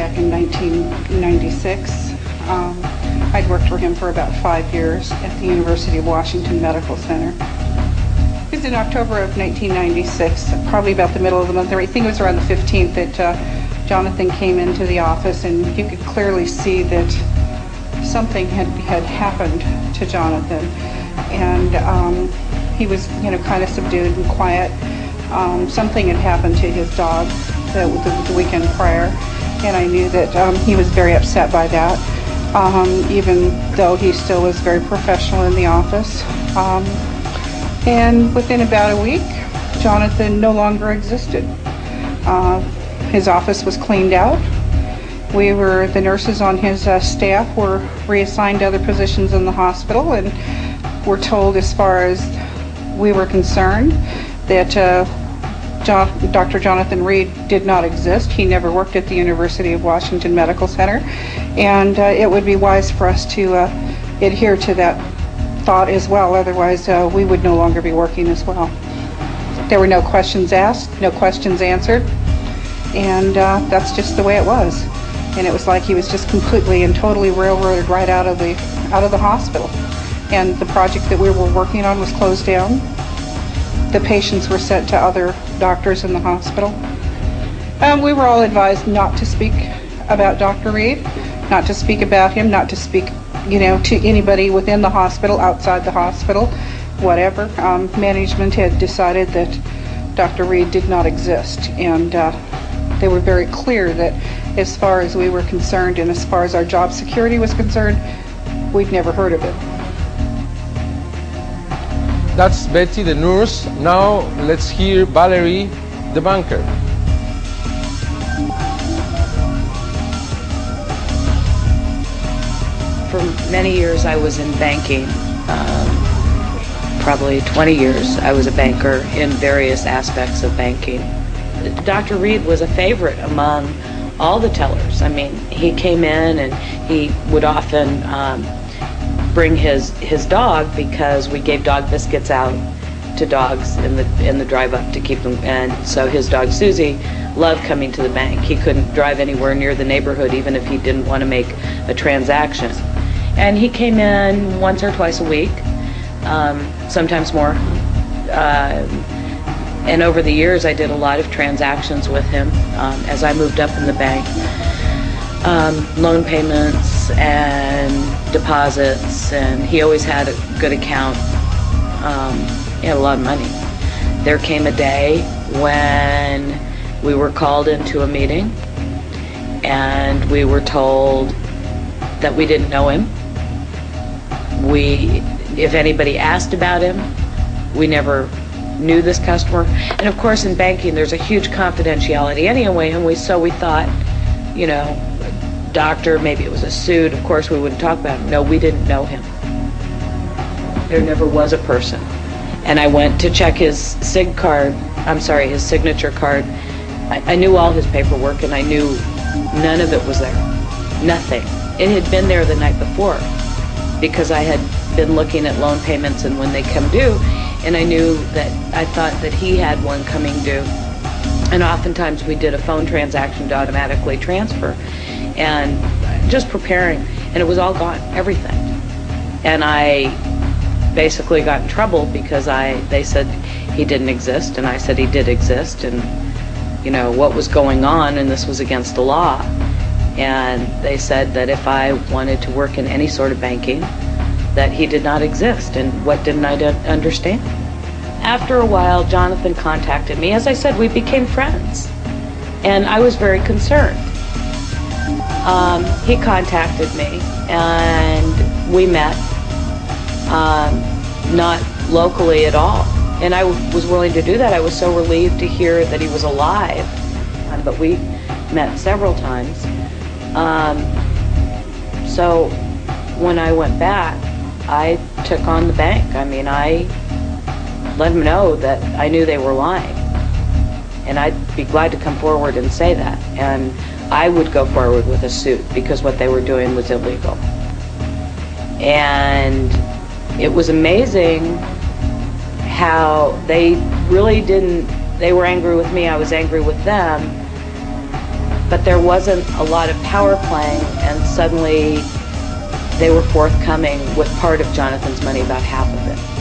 back in 1996. I'd worked for him for about 5 years at the University of Washington Medical Center. It was in October of 1996, probably about the middle of the month. I think it was around the 15th that Jonathan came into the office, and you could clearly see that something had happened to Jonathan, and he was, kind of subdued and quiet. Something had happened to his dog the weekend prior, and I knew that he was very upset by that, even though he still was very professional in the office. And within about a week, Jonathan no longer existed. His office was cleaned out. The nurses on his staff were reassigned to other positions in the hospital, and were told, as far as we were concerned, that Dr. Jonathan Reed did not exist. He never worked at the University of Washington Medical Center, and it would be wise for us to adhere to that thought as well. Otherwise, we would no longer be working as well. There were no questions asked, no questions answered, and that's just the way it was. And it was like he was just completely and totally railroaded right out of the hospital. And the project that we were working on was closed down. The patients were sent to other doctors in the hospital. We were all advised not to speak about Dr. Reed, not to speak about him, not to speak, to anybody within the hospital, outside the hospital, whatever. Management had decided that Dr. Reed did not exist, and they were very clear that as far as we were concerned and as far as our job security was concerned, we'd never heard of it. That's Betty, the nurse. Now let's hear Valerie, the banker. For many years I was in banking. Probably 20 years I was a banker in various aspects of banking. Dr. Reed was a favorite among all the tellers. I mean, he came in and he would often bring his dog, because we gave dog biscuits out to dogs in the drive up to keep them, and so his dog Susie loved coming to the bank. He couldn't drive anywhere near the neighborhood even if he didn't want to make a transaction. And he came in once or twice a week, sometimes more. And over the years I did a lot of transactions with him as I moved up in the bank. Loan payments and deposits, and he always had a good account. He had a lot of money. There came a day when we were called into a meeting and we were told that we didn't know him. If anybody asked about him, we never knew this customer. And of course in banking there's a huge confidentiality anyway, and so we thought, doctor, maybe it was a suit, of course we wouldn't talk about him. No, we didn't know him. There never was a person. And I went to check his signature card. I knew all his paperwork, and I knew none of it was there. Nothing. It had been there the night before, because I had been looking at loan payments and when they come due, and I knew that I thought that he had one coming due. And oftentimes we did a phone transaction to automatically transfer, and just preparing, and it was all gone, everything. And I basically got in trouble because they said he didn't exist, and I said he did exist, and what was going on, and this was against the law. And they said that if I wanted to work in any sort of banking, that he did not exist. And what didn't I understand? After a while, Jonathan contacted me. As I said, we became friends, and I was very concerned. He contacted me, and we met, not locally at all. And I was willing to do that. I was so relieved to hear that he was alive. But we met several times. So when I went back, I took on the bank. I mean, I let them know that I knew they were lying. And I'd be glad to come forward and say that. And I would go forward with a suit because what they were doing was illegal. And it was amazing how they really didn't, they were angry with me, I was angry with them. but there wasn't a lot of power playing, and suddenly they were forthcoming with part of Jonathan's money, about half of it.